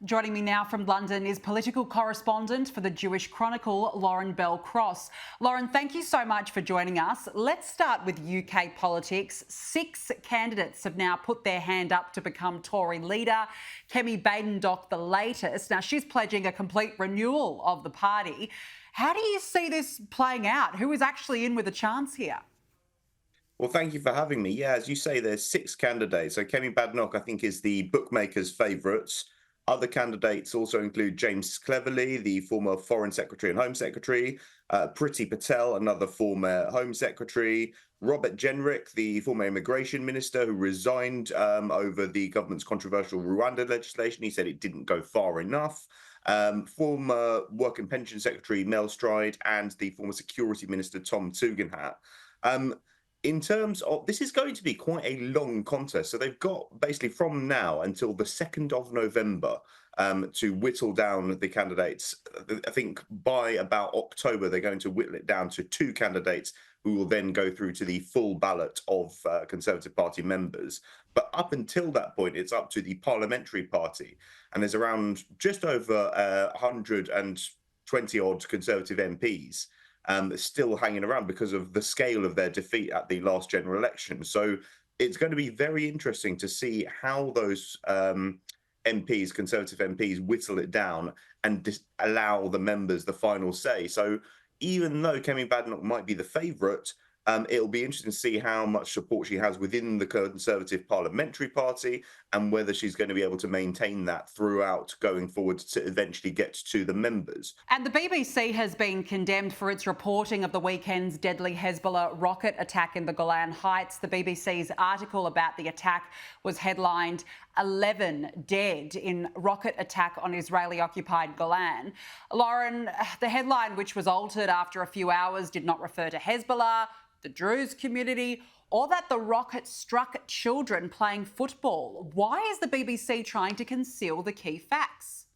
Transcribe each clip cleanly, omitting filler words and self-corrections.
Joining me now from London is political correspondent for the Jewish Chronicle, Lauren Bell Cross. Lauren, thank you so much for joining us. Let's start with UK politics. 6 candidates have now put their hand up to become Tory leader. Kemi Badenoch, the latest. Now, she's pledging a complete renewal of the party. How do you see this playing out? Who is actually in with a chance here? Well, thank you for having me. Yeah, as you say, there's 6 candidates. So Kemi Badenoch, I think, is the bookmakers' favourites. Other candidates also include James Cleverly, the former Foreign Secretary and Home Secretary, Priti Patel, another former Home Secretary, Robert Jenrick, the former Immigration Minister who resigned over the government's controversial Rwanda legislation. He said it didn't go far enough. Former Work and Pension Secretary Mel Stride and the former Security Minister Tom Tugendhat. Um, in terms of this is going to be quite a long contest. So they've got basically from now until the 2nd of November to whittle down the candidates. I think by about October, they're going to whittle it down to 2 candidates who will then go through to the full ballot of Conservative Party members. But up until that point, it's up to the Parliamentary Party. And there's around just over 120 odd Conservative MPs still hanging around because of the scale of their defeat at the last general election. So it's going to be very interesting to see how those MPs, Conservative MPs, whittle it down and allow the members the final say. So even though Kemi Badenoch might be the favourite, it'll be interesting to see how much support she has within the Conservative Parliamentary Party and whether she's going to be able to maintain that throughout going forward to eventually get to the members. And the BBC has been condemned for its reporting of the weekend's deadly Hezbollah rocket attack in the Golan Heights. The BBC's article about the attack was headlined 11 dead in rocket attack on Israeli-occupied Golan. Lauren, the headline, which was altered after a few hours, did not refer to Hezbollah, the Druze community, or that the rocket struck children playing football. Why is the BBC trying to conceal the key facts?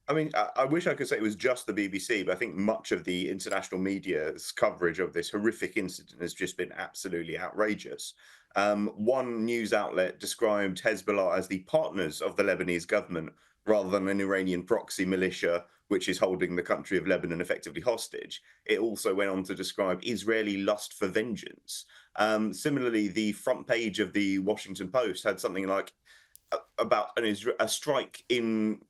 I mean, I wish I could say it was just the BBC, but I think much of the international media's coverage of this horrific incident has just been absolutely outrageous. One news outlet described Hezbollah as the partners of the Lebanese government rather than an Iranian proxy militia, which is holding the country of Lebanon effectively hostage. It also went on to describe Israeli lust for vengeance. Similarly, the front page of the Washington Post had something like about a strike in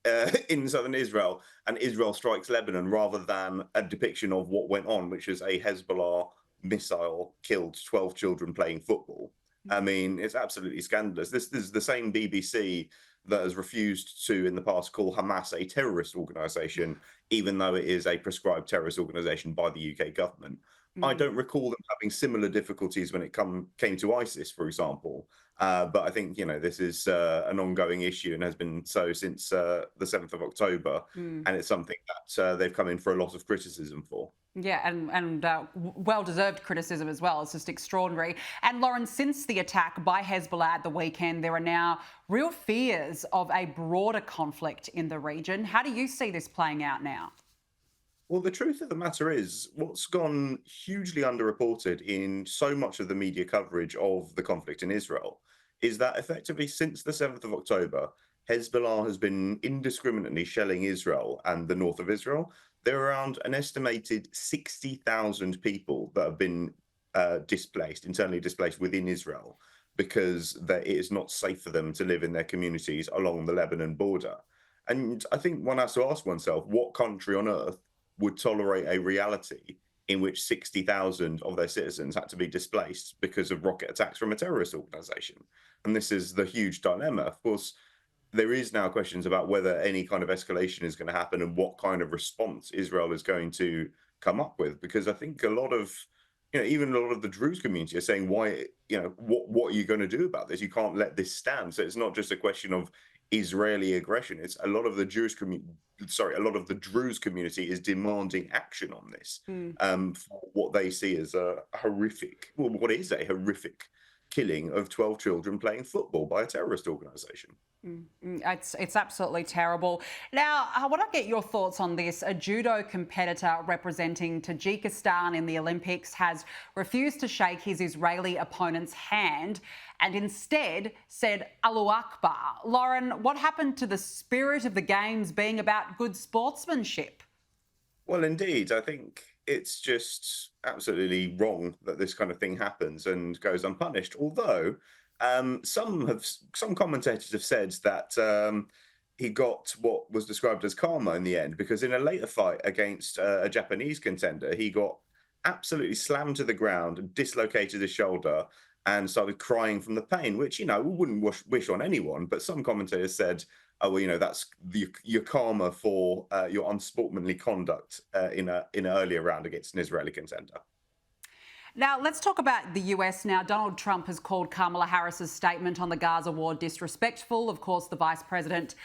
in southern Israel, and Israel strikes Lebanon, rather than a depiction of what went on, which is a Hezbollah missile killed 12 children playing football. I mean, it's absolutely scandalous. This is the same BBC that has refused to, in the past, call Hamas a terrorist organization, even though it is a prescribed terrorist organization by the UK government. I Mm. don't recall them having similar difficulties when it came to ISIS, for example. But I think this is an ongoing issue and has been so since the 7th of October, Mm. and it's something that they've come in for a lot of criticism for. Yeah, and well-deserved criticism as well. It's just extraordinary. And Lauren, since the attack by Hezbollah at the weekend, there are now real fears of a broader conflict in the region. How do you see this playing out now? Well, the truth of the matter is, what's gone hugely underreported in so much of the media coverage of the conflict in Israel is that effectively since the 7th of October, Hezbollah has been indiscriminately shelling Israel and the north of Israel. There are around an estimated 60,000 people that have been displaced, internally displaced within Israel, because it is not safe for them to live in their communities along the Lebanon border. And I think one has to ask oneself, what country on earth would tolerate a reality in which 60,000 of their citizens had to be displaced because of rocket attacks from a terrorist organization? And this is the huge dilemma. Of course, there is now questions about whether any kind of escalation is going to happen and what kind of response Israel is going to come up with. Because I think a lot of, even a lot of the Druze community are saying, why, what are you going to do about this? You can't let this stand. So it's not just a question of Israeli aggression. It's a lot of the a lot of the Druze community is demanding action on this Mm. for what they see as what is a horrific killing of 12 children playing football by a terrorist organization. It's absolutely terrible. Now, I want to get your thoughts on this. A judo competitor representing Tajikistan in the Olympics has refused to shake his Israeli opponent's hand and instead said Allahu Akbar. Lauren, what happened to the spirit of the Games being about good sportsmanship? Well, indeed, I think it's just absolutely wrong that this kind of thing happens and goes unpunished. Although some commentators have said that he got what was described as karma in the end, because in a later fight against a Japanese contender, he got absolutely slammed to the ground and dislocated his shoulder and started crying from the pain, which, we wouldn't wish on anyone. But some commentators said, oh, well, that's your karma for your unsportsmanly conduct in an earlier round against an Israeli contender. Now, let's talk about the US now. Donald Trump has called Kamala Harris's statement on the Gaza war disrespectful. Of course, the Vice President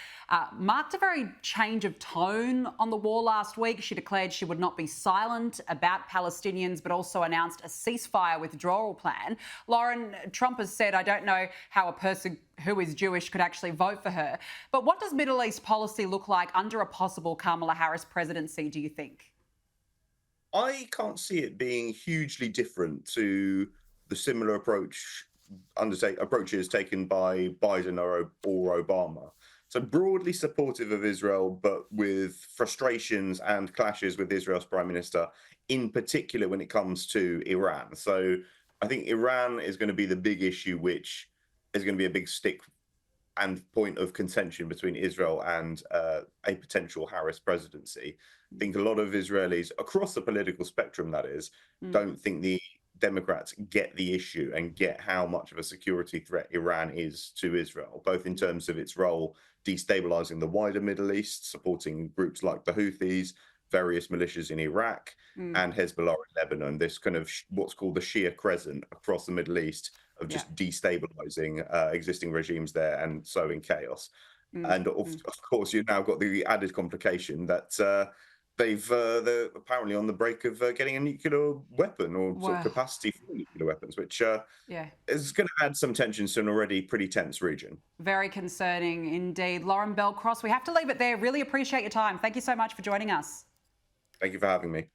marked a very change of tone on the war last week. She declared she would not be silent about Palestinians, but also announced a ceasefire withdrawal plan. Lauren, Trump has said, I don't know how a person who is Jewish could actually vote for her. But what does Middle East policy look like under a possible Kamala Harris presidency, do you think? I can't see it being hugely different to the similar approaches taken by Biden or Obama. So broadly supportive of Israel, but with frustrations and clashes with Israel's prime minister, in particular when it comes to Iran. So I think Iran is going to be the big issue, which is going to be a big stick and point of contention between Israel and a potential Harris presidency. I think a lot of Israelis across the political spectrum, that is, don't think the Democrats get the issue and get how much of a security threat Iran is to Israel, both in terms of its role destabilizing the wider Middle East, supporting groups like the Houthis, various militias in Iraq, and Hezbollah in Lebanon, this kind of what's called the Shia crescent across the Middle East of just destabilizing existing regimes there and sowing chaos. And of course, you've now got the added complication that they're apparently on the break of getting a nuclear weapon or sort of capacity for nuclear weapons, which is going to add some tensions to an already pretty tense region. Very concerning indeed. Lauren Bell Cross, we have to leave it there. Really appreciate your time. Thank you so much for joining us. Thank you for having me.